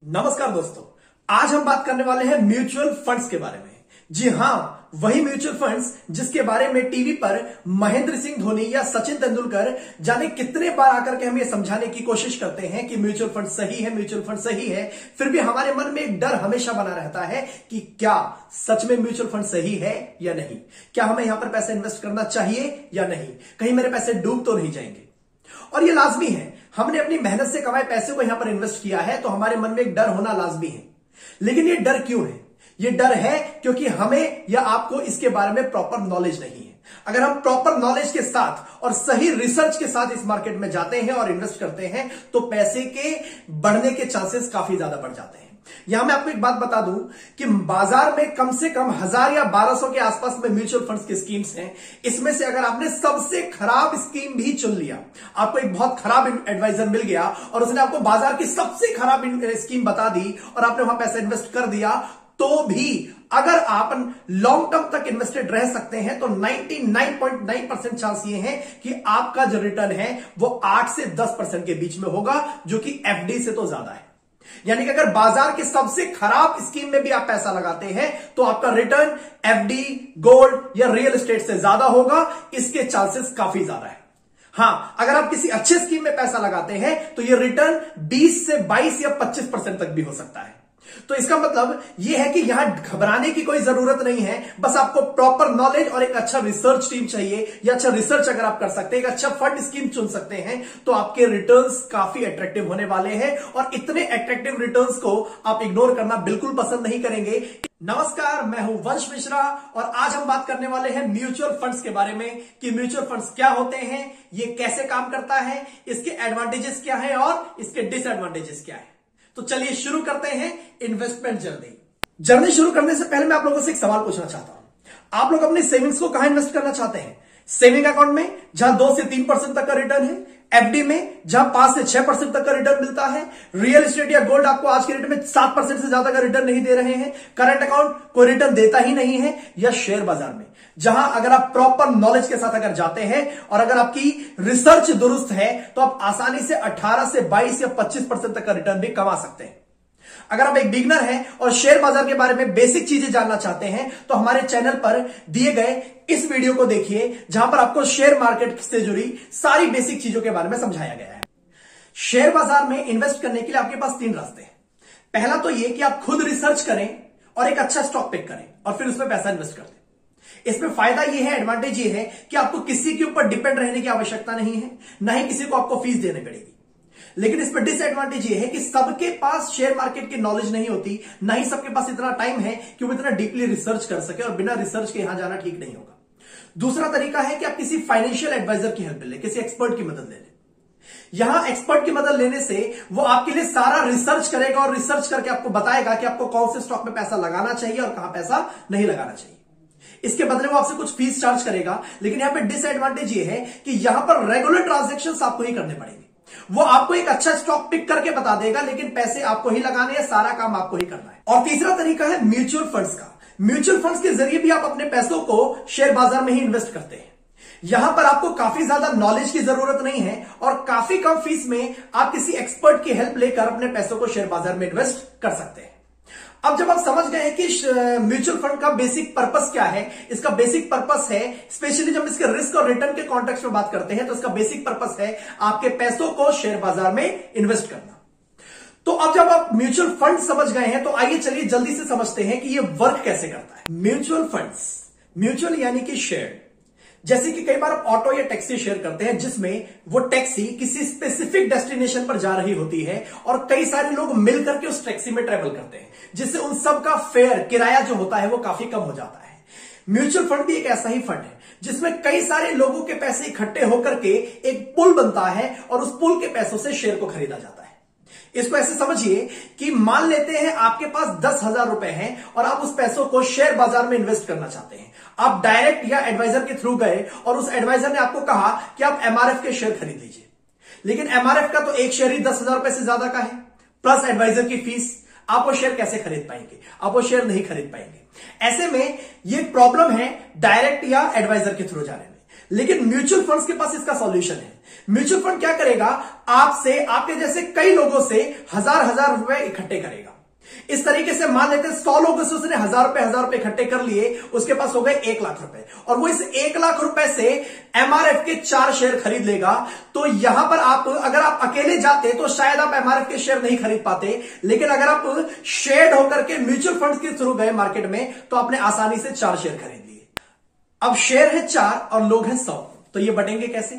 नमस्कार दोस्तों, आज हम बात करने वाले हैं म्यूचुअल फंड्स के बारे में। जी हां, वही म्यूचुअल फंड्स जिसके बारे में टीवी पर महेंद्र सिंह धोनी या सचिन तेंदुलकर जाने कितने बार आकर के हमें समझाने की कोशिश करते हैं कि म्यूचुअल फंड सही है, म्यूचुअल फंड सही है। फिर भी हमारे मन में एक डर हमेशा बना रहता है कि क्या सच में म्यूचुअल फंड सही है या नहीं, क्या हमें यहां पर पैसे इन्वेस्ट करना चाहिए या नहीं, कहीं मेरे पैसे डूब तो नहीं जाएंगे। और ये लाजमी है, हमने अपनी मेहनत से कमाए पैसे को यहां पर इन्वेस्ट किया है तो हमारे मन में एक डर होना लाजमी है। लेकिन ये डर क्यों है? ये डर है क्योंकि हमें या आपको इसके बारे में प्रॉपर नॉलेज नहीं है। अगर हम प्रॉपर नॉलेज के साथ और सही रिसर्च के साथ इस मार्केट में जाते हैं और इन्वेस्ट करते हैं तो पैसे के बढ़ने के चांसेस काफी ज्यादा बढ़ जाते हैं। यहां मैं आपको एक बात बता दूं कि बाजार में कम से कम 1000 या 1200 के आसपास में म्यूचुअल फंड्स की स्कीम्स हैं। इसमें से अगर आपने सबसे खराब स्कीम भी चुन लिया, आपको एक बहुत खराब एडवाइजर मिल गया और उसने आपको बाजार की सबसे खराब स्कीम बता दी और आपने वहां पैसा इन्वेस्ट कर दिया, तो भी अगर आप लॉन्ग टर्म तक इन्वेस्टेड रह सकते हैं तो 99.9% चांस ये है कि आपका जो रिटर्न है वो 8 से 10% के बीच में होगा, जो कि एफडी से तो ज्यादा है। यानी कि अगर बाजार के सबसे खराब स्कीम में भी आप पैसा लगाते हैं तो आपका रिटर्न एफडी, गोल्ड या रियल एस्टेट से ज्यादा होगा। इसके चांसेस काफी ज्यादा है। हां, अगर आप किसी अच्छे स्कीम में पैसा लगाते हैं तो यह रिटर्न 20 से 22 या 25% तक भी हो सकता है। तो इसका मतलब यह है कि यहां घबराने की कोई जरूरत नहीं है। बस आपको प्रॉपर नॉलेज और एक अच्छा रिसर्च टीम चाहिए, या अच्छा रिसर्च अगर आप कर सकते हैं, एक अच्छा फंड स्कीम चुन सकते हैं तो आपके रिटर्न्स काफी अट्रैक्टिव होने वाले हैं। और इतने अट्रैक्टिव रिटर्न्स को आप इग्नोर करना बिल्कुल पसंद नहीं करेंगे। नमस्कार, मैं हूं वंश मिश्रा और आज हम बात करने वाले हैं म्यूचुअल फंड्स के बारे में कि म्यूचुअल फंड्स क्या होते हैं, ये कैसे काम करता है, इसके एडवांटेजेस क्या है और इसके डिसएडवांटेजेस क्या है। तो चलिए शुरू करते हैं इन्वेस्टमेंट जर्नी शुरू करने से पहले मैं आप लोगों से एक सवाल पूछना चाहता हूं। आप लोग अपनी सेविंग्स को कहां इन्वेस्ट करना चाहते हैं? सेविंग अकाउंट में जहां 2 से 3% तक का रिटर्न है, एफडी में जहां 5 से 6% तक का रिटर्न मिलता है, रियल एस्टेट या गोल्ड आपको आज के रेट में 7% से ज्यादा का रिटर्न नहीं दे रहे हैं, करंट अकाउंट कोई रिटर्न देता ही नहीं है, या शेयर बाजार में जहां अगर आप प्रॉपर नॉलेज के साथ अगर जाते हैं और अगर आपकी रिसर्च दुरुस्त है तो आप आसानी से 18 से 22 या 25% तक का रिटर्न भी कमा सकते हैं। अगर आप एक बिगनर हैं और शेयर बाजार के बारे में बेसिक चीजें जानना चाहते हैं तो हमारे चैनल पर दिए गए इस वीडियो को देखिए, जहां पर आपको शेयर मार्केट से जुड़ी सारी बेसिक चीजों के बारे में समझाया गया है। शेयर बाजार में इन्वेस्ट करने के लिए आपके पास 3 रास्ते हैं। पहला तो यह कि आप खुद रिसर्च करें और एक अच्छा स्टॉक पिक करें और फिर उसमें पैसा इन्वेस्ट कर दें। इसमें फायदा यह है, एडवांटेज यह है कि आपको किसी के ऊपर डिपेंड रहने की आवश्यकता नहीं है, ना ही किसी को आपको फीस देनी पड़ेगी। लेकिन इसमें डिसएडवांटेज यह है कि सबके पास शेयर मार्केट की नॉलेज नहीं होती, ना ही सबके पास इतना टाइम है कि वो इतना डीपली रिसर्च कर सके, और बिना रिसर्च के यहां जाना ठीक नहीं होगा। दूसरा तरीका है कि आप किसी फाइनेंशियल एडवाइजर की हेल्प लें, किसी एक्सपर्ट की मदद ले लें। यहां एक्सपर्ट की मदद लेने से वो आपके लिए सारा रिसर्च करेगा और रिसर्च करके आपको बताएगा कि आपको कौन से स्टॉक में पैसा लगाना चाहिए और कहां पैसा नहीं लगाना चाहिए। इसके बदले वो आपसे कुछ फीस चार्ज करेगा। लेकिन यहां पे डिसएडवांटेज ये है कि यहां पर रेगुलर ट्रांजैक्शंस आपको ही करने पड़ेंगे। वो आपको एक अच्छा स्टॉक पिक करके बता देगा, लेकिन पैसे आपको ही लगाने हैं, सारा काम आपको ही करना है। और तीसरा तरीका है म्यूचुअल फंड्स का। म्यूचुअल फंड्स के जरिए भी आप अपने पैसों को शेयर बाजार में ही इन्वेस्ट करते हैं। यहां पर आपको काफी ज्यादा नॉलेज की जरूरत नहीं है और काफी कम फीस में आप किसी एक्सपर्ट की हेल्प लेकर अपने पैसों को शेयर बाजार में इन्वेस्ट कर सकते हैं। अब जब आप समझ गए हैं कि म्यूचुअल फंड का बेसिक पर्पस क्या है, इसका बेसिक पर्पस है, स्पेशली जब इसके रिस्क और रिटर्न के कॉन्टेक्स्ट में बात करते हैं तो इसका बेसिक पर्पस है आपके पैसों को शेयर बाजार में इन्वेस्ट करना। तो अब जब आप म्यूचुअल फंड समझ गए हैं तो आइए चलिए जल्दी से समझते हैं कि यह वर्क कैसे करता है। म्यूचुअल फंड्स, म्यूचुअल यानी कि शेयर, जैसे कि कई बार आप ऑटो या टैक्सी शेयर करते हैं जिसमें वो टैक्सी किसी स्पेसिफिक डेस्टिनेशन पर जा रही होती है और कई सारे लोग मिलकर के उस टैक्सी में ट्रेवल करते हैं, जिससे उन सब का फेयर, किराया जो होता है वो काफी कम हो जाता है। म्यूचुअल फंड भी एक ऐसा ही फंड है जिसमें कई सारे लोगों के पैसे इकट्ठे होकर के एक पुल बनता है और उस पुल के पैसों से शेयर को खरीदा जाता है। इसको ऐसे समझिए कि मान लेते हैं आपके पास 10,000 रुपए हैं और आप उस पैसों को शेयर बाजार में इन्वेस्ट करना चाहते हैं। आप डायरेक्ट या एडवाइजर के थ्रू गए और उस एडवाइजर ने आपको कहा कि आप एमआरएफ के शेयर खरीद लीजिए, लेकिन एमआरएफ का तो एक शेयर ही 10,000 रुपए से ज्यादा का है, प्लस एडवाइजर की फीस। आप वो शेयर कैसे खरीद पाएंगे? आप वो शेयर नहीं खरीद पाएंगे। ऐसे में ये प्रॉब्लम है डायरेक्ट या एडवाइजर के थ्रू जाने में। लेकिन म्यूचुअल फंड्स के पास इसका सॉल्यूशन है। म्यूचुअल फंड क्या करेगा, आपसे, आपके जैसे कई लोगों से हजार रुपए इकट्ठे करेगा। इस तरीके से मान लेते हैं 100 लोगों से उसने हजार रुपए इकट्ठे कर लिए, उसके पास हो गए 1 लाख रुपए, और वो इस 1 लाख रुपए से एमआरएफ के 4 शेयर खरीद लेगा। तो यहां पर आप, अगर आप अकेले जाते तो शायद आप एमआरएफ के शेयर नहीं खरीद पाते, लेकिन अगर आप शेयर्ड होकर के म्यूचुअल फंड के थ्रू गए मार्केट में तो आपने आसानी से 4 शेयर खरीद लिए। अब शेयर है 4 और लोग हैं 100, तो ये बटेंगे कैसे?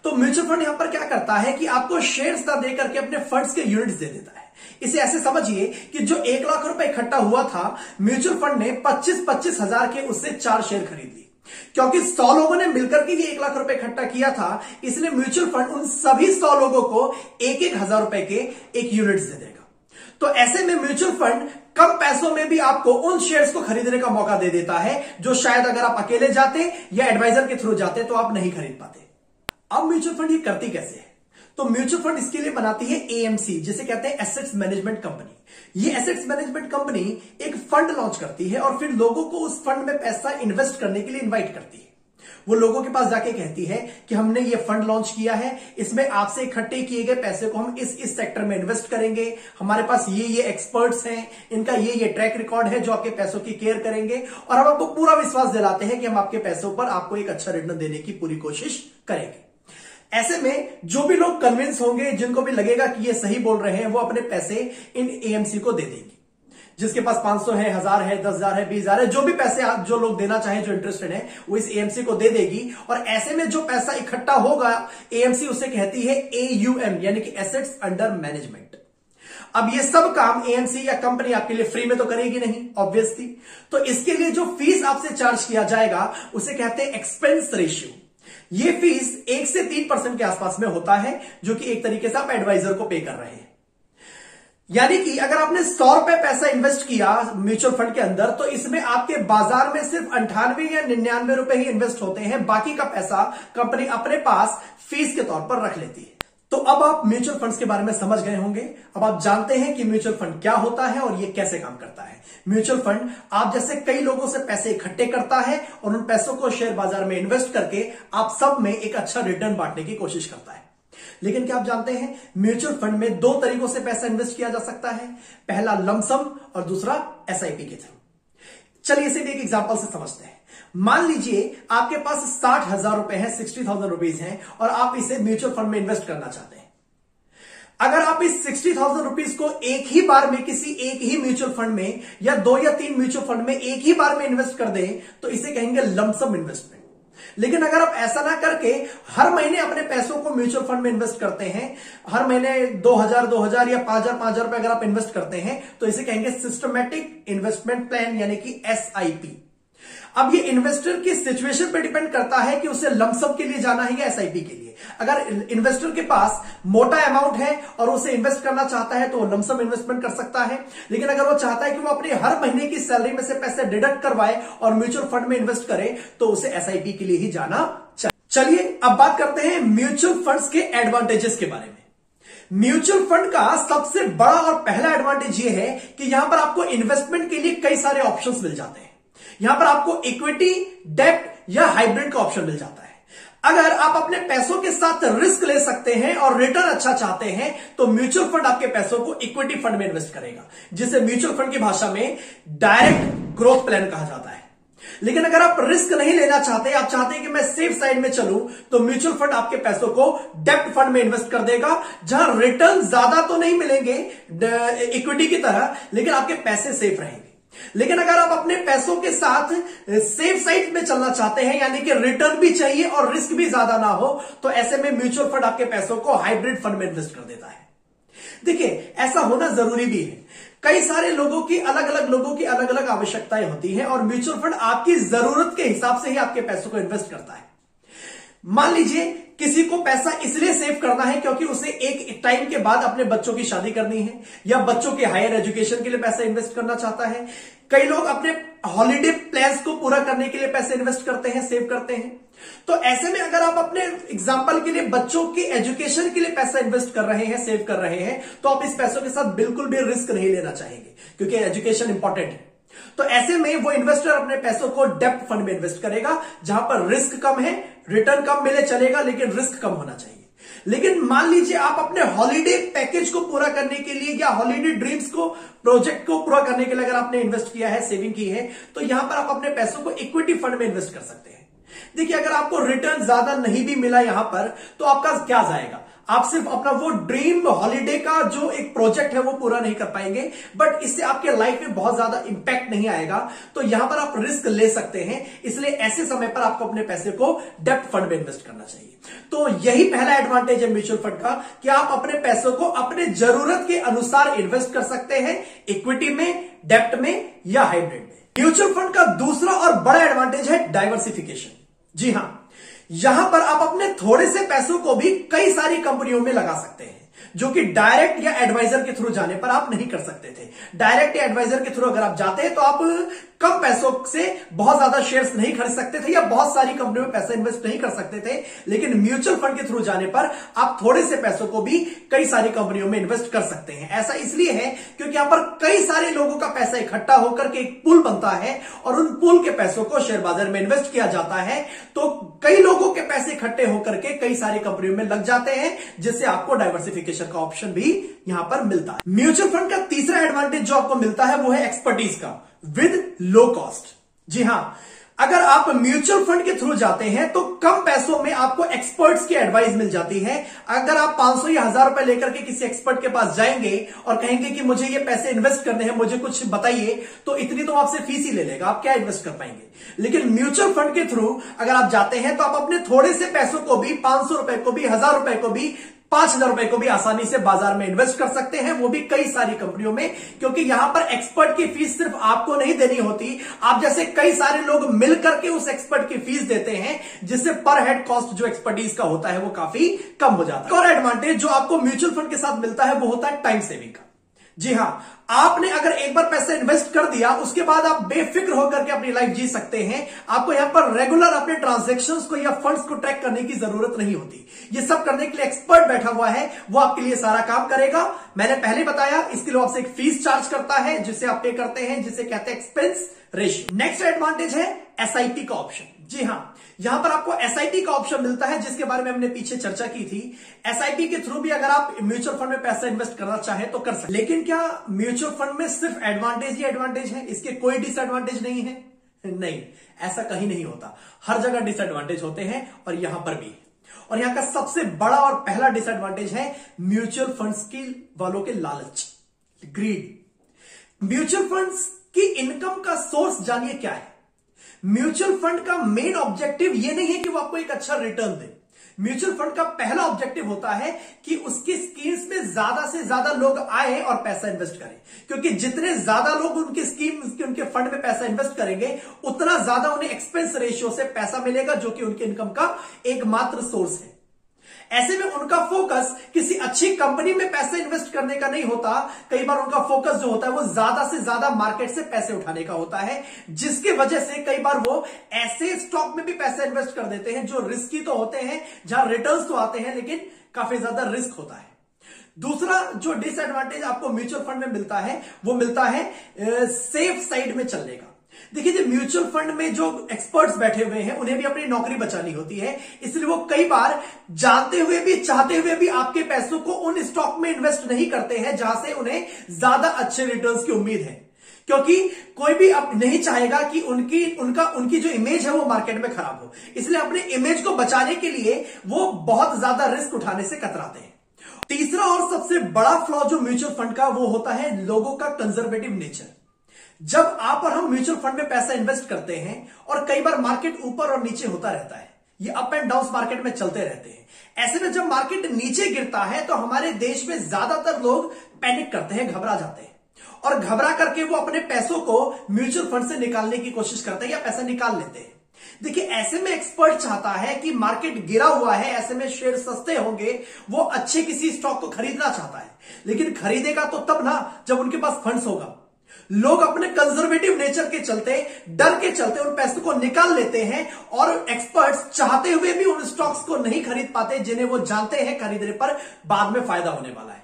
तो म्यूचुअल फंड यहां पर क्या करता है कि आपको शेयर्स ना देकर के अपने फंड्स के यूनिट्स दे देता है। इसे ऐसे समझिए कि जो 1 लाख रुपए इकट्ठा हुआ था, म्यूचुअल फंड ने 25-25 हजार के उससे 4 शेयर खरीद लिए। क्योंकि 100 लोगों ने मिलकर के ये 1 लाख रुपए इकट्ठा किया था, इसलिए म्यूचुअल फंड उन सभी 100 लोगों को 1-1 हजार रुपए के एक यूनिट्स दे देगा। तो ऐसे में म्यूचुअल फंड कम पैसों में भी आपको उन शेयर्स को खरीदने का मौका दे देता है जो शायद अगर आप अकेले जाते या एडवाइजर के थ्रू जाते तो आप नहीं खरीद पाते। अब म्यूचुअल फंड ये करती कैसे है? तो म्यूचुअल फंड इसके लिए बनाती है एएमसी, जिसे कहते हैं एसेट्स मैनेजमेंट कंपनी। ये एसेट्स मैनेजमेंट कंपनी एक फंड लॉन्च करती है और फिर लोगों को उस फंड में पैसा इन्वेस्ट करने के लिए इनवाइट करती है। वो लोगों के पास जाके कहती है कि हमने ये फंड लॉन्च किया है, इसमें आपसे इकट्ठे किए गए पैसे को हम इस सेक्टर में इन्वेस्ट करेंगे, हमारे पास ये एक्सपर्ट्स हैं, इनका ये ट्रैक रिकॉर्ड है जो आपके पैसों की केयर करेंगे, और हम आपको पूरा विश्वास दिलाते हैं कि हम आपके पैसों पर आपको एक अच्छा रिटर्न देने की पूरी कोशिश करेंगे। ऐसे में जो भी लोग कन्विंस होंगे, जिनको भी लगेगा कि ये सही बोल रहे हैं, वो अपने पैसे इन एएमसी को दे देंगे। जिसके पास 500 है, 1000 है, 10,000 है, 20,000 है, जो भी पैसे जो लोग देना चाहें, जो इंटरेस्टेड है, वो इस एएमसी को दे देगी। और ऐसे में जो पैसा इकट्ठा होगा, एएमसी उसे कहती है एयूएम, यानी कि एसेट्स अंडर मैनेजमेंट। अब ये सब काम एएमसी या कंपनी आपके लिए फ्री में तो करेगी नहीं, ऑब्वियसली। तो इसके लिए जो फीस आपसे चार्ज किया जाएगा उसे कहते हैं एक्सपेंस रेशियो। ये फीस 1 से 3% के आसपास में होता है, जो कि एक तरीके से आप एडवाइजर को पे कर रहे हैं। यानी कि अगर आपने 100 रुपए पैसा इन्वेस्ट किया म्यूचुअल फंड के अंदर, तो इसमें आपके बाजार में सिर्फ 98 या 99 रुपए ही इन्वेस्ट होते हैं, बाकी का पैसा कंपनी अपने पास फीस के तौर पर रख लेती है। तो अब आप म्यूचुअल फंड्स के बारे में समझ गए होंगे। अब आप जानते हैं कि म्यूचुअल फंड क्या होता है और ये कैसे काम करता है। म्यूचुअल फंड आप जैसे कई लोगों से पैसे इकट्ठे करता है और उन पैसों को शेयर बाजार में इन्वेस्ट करके आप सब में एक अच्छा रिटर्न बांटने की कोशिश करता है। लेकिन क्या आप जानते हैं, म्यूचुअल फंड में 2 तरीकों से पैसा इन्वेस्ट किया जा सकता है। पहला लमसम और दूसरा एसआईपी के थ्रू। चलिए इसे भी एक एग्जांपल से समझते हैं। मान लीजिए आपके पास 60,000 रुपए है, 60,000 रुपीज हैं, और आप इसे म्यूचुअल फंड में इन्वेस्ट करना चाहते हैं। अगर आप इस 60,000 रुपीज को एक ही बार में किसी एक ही म्यूचुअल फंड में या 2 या 3 म्यूचुअल फंड में एक ही बार में इन्वेस्ट कर दें तो इसे कहेंगे लमसम इन्वेस्टमेंट। लेकिन अगर आप ऐसा ना करके हर महीने अपने पैसों को म्यूचुअल फंड में इन्वेस्ट करते हैं, हर महीने 2,000 या 5,000 रुपए अगर आप इन्वेस्ट करते हैं तो इसे कहेंगे सिस्टमैटिक इन्वेस्टमेंट प्लान, यानी कि एसआईपी। अब ये इन्वेस्टर की सिचुएशन पर डिपेंड करता है कि उसे लमसम के लिए जाना है या एसआईपी के लिए। अगर इन्वेस्टर के पास मोटा अमाउंट है और उसे इन्वेस्ट करना चाहता है तो वो लमसम इन्वेस्टमेंट कर सकता है। लेकिन अगर वो चाहता है कि वो अपनी हर महीने की सैलरी में से पैसे डिडक्ट करवाए और म्यूचुअल फंड में इन्वेस्ट करे तो उसे एसआईपी के लिए ही जाना चाहिए। चलिए अब बात करते हैं म्यूचुअल फंड्स के एडवांटेजेस के बारे में। म्यूचुअल फंड का सबसे बड़ा और पहला एडवांटेज ये है कि यहां पर आपको इन्वेस्टमेंट के लिए कई सारे ऑप्शंस मिल जाते हैं। यहां पर आपको इक्विटी, डेब्ट या हाइब्रिड का ऑप्शन मिल जाता है। अगर आप अपने पैसों के साथ रिस्क ले सकते हैं और रिटर्न अच्छा चाहते हैं तो म्यूचुअल फंड आपके पैसों को इक्विटी फंड में इन्वेस्ट करेगा, जिसे म्यूचुअल फंड की भाषा में डायरेक्ट ग्रोथ प्लान कहा जाता है। लेकिन अगर आप रिस्क नहीं लेना चाहते, आप चाहते हैं कि मैं सेफ साइड में चलूं, तो म्यूचुअल फंड आपके पैसों को डेब्ट फंड में इन्वेस्ट कर देगा, जहां रिटर्न ज्यादा तो नहीं मिलेंगे इक्विटी की तरह, लेकिन आपके पैसे सेफ रहेंगे। लेकिन अगर आप अपने पैसों के साथ सेफ साइड में चलना चाहते हैं, यानी कि रिटर्न भी चाहिए और रिस्क भी ज्यादा ना हो, तो ऐसे में म्यूचुअल फंड आपके पैसों को हाइब्रिड फंड में इन्वेस्ट कर देता है। देखिए, ऐसा होना जरूरी भी है। कई सारे लोगों की अलग अलग आवश्यकताएं होती हैं और म्यूचुअल फंड आपकी जरूरत के हिसाब से ही आपके पैसों को इन्वेस्ट करता है। मान लीजिए किसी को पैसा इसलिए सेव करना है क्योंकि उसे एक टाइम के बाद अपने बच्चों की शादी करनी है या बच्चों के हायर एजुकेशन के लिए पैसा इन्वेस्ट करना चाहता है। कई लोग अपने हॉलिडे प्लान्स को पूरा करने के लिए पैसे इन्वेस्ट करते हैं, सेव करते हैं। तो ऐसे में अगर आप अपने एग्जांपल के लिए बच्चों के एजुकेशन के लिए पैसा इन्वेस्ट कर रहे हैं, सेव कर रहे हैं, तो आप इस पैसों के साथ बिल्कुल भी रिस्क नहीं लेना चाहेंगे क्योंकि एजुकेशन इंपॉर्टेंट है। तो ऐसे में वो इन्वेस्टर अपने पैसों को डेब्ट फंड में इन्वेस्ट करेगा, जहां पर रिस्क कम है, रिटर्न कम मिले चलेगा, लेकिन रिस्क कम होना चाहिए। लेकिन मान लीजिए आप अपने हॉलीडे पैकेज को पूरा करने के लिए या हॉलीडे ड्रीम्स को, प्रोजेक्ट को पूरा करने के लिए अगर आपने इन्वेस्ट किया है, सेविंग की है, तो यहां पर आप अपने पैसों को इक्विटी फंड में इन्वेस्ट कर सकते हैं। देखिए, अगर आपको रिटर्न ज्यादा नहीं भी मिला यहां पर, तो आपका क्या जाएगा, आप सिर्फ अपना वो ड्रीम हॉलीडे का जो एक प्रोजेक्ट है वो पूरा नहीं कर पाएंगे, बट इससे आपके लाइफ में बहुत ज्यादा इंपैक्ट नहीं आएगा। तो यहां पर आप रिस्क ले सकते हैं, इसलिए ऐसे समय पर आपको अपने पैसे को डेब्ट फंड में इन्वेस्ट करना चाहिए। तो यही पहला एडवांटेज है म्यूचुअल फंड का, कि आप अपने पैसों को अपने जरूरत के अनुसार इन्वेस्ट कर सकते हैं, इक्विटी में, डेब्ट में या हाइब्रिड में। म्यूचुअल फंड का दूसरा और बड़ा एडवांटेज है डाइवर्सिफिकेशन। जी हां, यहां पर आप अपने थोड़े से पैसों को भी कई सारी कंपनियों में लगा सकते हैं, जो कि डायरेक्ट या एडवाइजर के थ्रू जाने पर आप नहीं कर सकते थे। डायरेक्ट या एडवाइजर के थ्रू अगर आप जाते हैं तो आप कम पैसों से बहुत ज्यादा शेयर्स नहीं खरीद सकते थे या बहुत सारी कंपनियों में पैसा इन्वेस्ट नहीं कर सकते थे। लेकिन म्यूचुअल फंड के थ्रू जाने पर आप थोड़े से पैसों को भी कई सारी कंपनियों में इन्वेस्ट कर सकते हैं। ऐसा इसलिए है क्योंकि यहां पर कई सारे लोगों का पैसा इकट्ठा होकर के एक पूल बनता है और उन पूल के पैसों को शेयर बाजार में इन्वेस्ट किया जाता है। तो कई लोगों के पैसे इकट्ठे होकर के कई सारी कंपनियों में लग जाते हैं, जिससे आपको डाइवर्सिफिकेशन का ऑप्शन भी यहां पर मिलता है। म्यूचुअल फंड का तीसरा एडवांटेज जो आपको मिलता है वो है एक्सपर्टीज का विद लो कॉस्ट। जी हां, अगर आप म्यूचुअल फंड के थ्रू जाते हैं तो कम पैसों में आपको एक्सपर्ट्स की एडवाइस मिल जाती है। अगर आप 500 या 1000 रुपए लेकर के किसी एक्सपर्ट के पास जाएंगे और कहेंगे कि मुझे ये पैसे इन्वेस्ट करने हैं, मुझे कुछ बताइए, तो इतनी तो आपसे फीस ही ले लेगा, आप क्या इन्वेस्ट कर पाएंगे। लेकिन म्यूचुअल फंड के थ्रू अगर आप जाते हैं तो आप अपने थोड़े से पैसों को भी, 500 रुपए को भी, 1000 रुपए को भी, 5000 रुपए को भी आसानी से बाजार में इन्वेस्ट कर सकते हैं, वो भी कई सारी कंपनियों में। क्योंकि यहां पर एक्सपर्ट की फीस सिर्फ आपको नहीं देनी होती, आप जैसे कई सारे लोग मिलकर के उस एक्सपर्ट की फीस देते हैं, जिससे पर हेड कॉस्ट जो एक्सपर्टीज का होता है वो काफी कम हो जाता है। और एडवांटेज जो आपको म्यूचुअल फंड के साथ मिलता है वो होता है टाइम सेविंग का। जी हां, आपने अगर एक बार पैसा इन्वेस्ट कर दिया, उसके बाद आप बेफिक्र होकर के अपनी लाइफ जी सकते हैं। आपको यहां पर रेगुलर अपने ट्रांजैक्शंस को या फंड्स को ट्रैक करने की जरूरत नहीं होती। ये सब करने के लिए एक्सपर्ट बैठा हुआ है, वो आपके लिए सारा काम करेगा। मैंने पहले बताया, इसके लिए आपसे एक फीस चार्ज करता है, जिसे आप पे करते हैं, जिसे कहते हैं एक्सपेंस रेशियो। नेक्स्ट एडवांटेज है एसआईपी का ऑप्शन। जी हां, यहां पर आपको एसआईपी का ऑप्शन मिलता है, जिसके बारे में हमने पीछे चर्चा की थी। एसआईपी के थ्रू भी अगर आप म्यूचुअल फंड में पैसा इन्वेस्ट करना चाहें तो कर सकते। लेकिन क्या म्यूचुअल फंड में सिर्फ एडवांटेज ही एडवांटेज है, इसके कोई डिसएडवांटेज नहीं है? नहीं, ऐसा कहीं नहीं होता। हर जगह डिसएडवांटेज होते हैं और यहां पर भी। और यहां का सबसे बड़ा और पहला डिसएडवांटेज है म्यूचुअल फंड्स की वालों के लालच, ग्रीड। म्यूचुअल फंड्स की इनकम का सोर्स जानिए क्या है। म्यूचुअल फंड का मेन ऑब्जेक्टिव यह नहीं है कि वो आपको एक अच्छा रिटर्न दे। म्यूचुअल फंड का पहला ऑब्जेक्टिव होता है कि उसकी स्कीम्स में ज्यादा से ज्यादा लोग आए और पैसा इन्वेस्ट करें। क्योंकि जितने ज्यादा लोग उनकी स्कीम, उनके फंड में पैसा इन्वेस्ट करेंगे, उतना ज्यादा उन्हें एक्सपेंस रेशियो से पैसा मिलेगा, जो कि उनकी इनकम का एकमात्र सोर्स है। ऐसे में उनका फोकस किसी अच्छी कंपनी में पैसे इन्वेस्ट करने का नहीं होता। कई बार उनका फोकस जो होता है वो ज्यादा से ज्यादा मार्केट से पैसे उठाने का होता है, जिसकी वजह से कई बार वो ऐसे स्टॉक में भी पैसे इन्वेस्ट कर देते हैं जो रिस्की तो होते हैं, जहां रिटर्न्स तो आते हैं लेकिन काफी ज्यादा रिस्क होता है। दूसरा जो डिसएडवांटेज आपको म्यूचुअल फंड में मिलता है वो मिलता है सेफ साइड में चलने का। देखिए, जो म्यूचुअल फंड में जो एक्सपर्ट्स बैठे हुए हैं, उन्हें भी अपनी नौकरी बचानी होती है, इसलिए वो कई बार जानते हुए भी, चाहते हुए भी आपके पैसों को उन स्टॉक में इन्वेस्ट नहीं करते हैं जहां से उन्हें ज्यादा अच्छे रिटर्न्स की उम्मीद है। क्योंकि कोई भी अब नहीं चाहेगा कि उनकी जो इमेज है वो मार्केट में खराब हो, इसलिए अपने इमेज को बचाने के लिए वो बहुत ज्यादा रिस्क उठाने से कतराते हैं। तीसरा और सबसे बड़ा फ्लॉ जो म्यूचुअल फंड का, वो होता है लोगों का कंजर्वेटिव नेचर। जब आप और हम म्यूचुअल फंड में पैसा इन्वेस्ट करते हैं और कई बार मार्केट ऊपर और नीचे होता रहता है, ये अप एंड डाउन मार्केट में चलते रहते हैं। ऐसे में जब मार्केट नीचे गिरता है तो हमारे देश में ज्यादातर लोग पैनिक करते हैं, घबरा जाते हैं, और घबरा करके वो अपने पैसों को म्यूचुअल फंड से निकालने की कोशिश करते हैं या पैसा निकाल लेते हैं। देखिए, ऐसे में एक्सपर्ट चाहता है कि मार्केट गिरा हुआ है, ऐसे में शेयर सस्ते होंगे, वो अच्छे किसी स्टॉक को खरीदना चाहता है, लेकिन खरीदेगा तो तब ना जब उनके पास फंड्स होगा। लोग अपने कंजर्वेटिव नेचर के चलते, डर के चलते उन पैसों को निकाल लेते हैं, और एक्सपर्ट्स चाहते हुए भी उन स्टॉक्स को नहीं खरीद पाते जिन्हें वो जानते हैं खरीदने पर बाद में फायदा होने वाला है।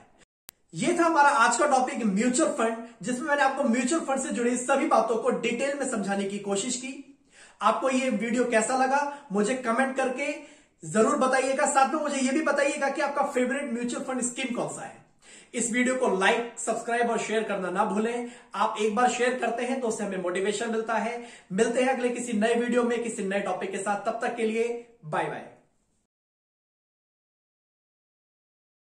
ये था हमारा आज का टॉपिक म्यूचुअल फंड, जिसमें मैंने आपको म्यूचुअल फंड से जुड़ी सभी बातों को डिटेल में समझाने की कोशिश की। आपको ये वीडियो कैसा लगा मुझे कमेंट करके जरूर बताइएगा। साथ में मुझे ये भी बताइएगा कि आपका फेवरेट म्यूचुअल फंड स्कीम कौन सा है। इस वीडियो को लाइक, सब्सक्राइब और शेयर करना ना भूलें। आप एक बार शेयर करते हैं तो उससे हमें मोटिवेशन मिलता है। मिलते हैं अगले किसी नए वीडियो में किसी नए टॉपिक के साथ। तब तक के लिए बाय बाय।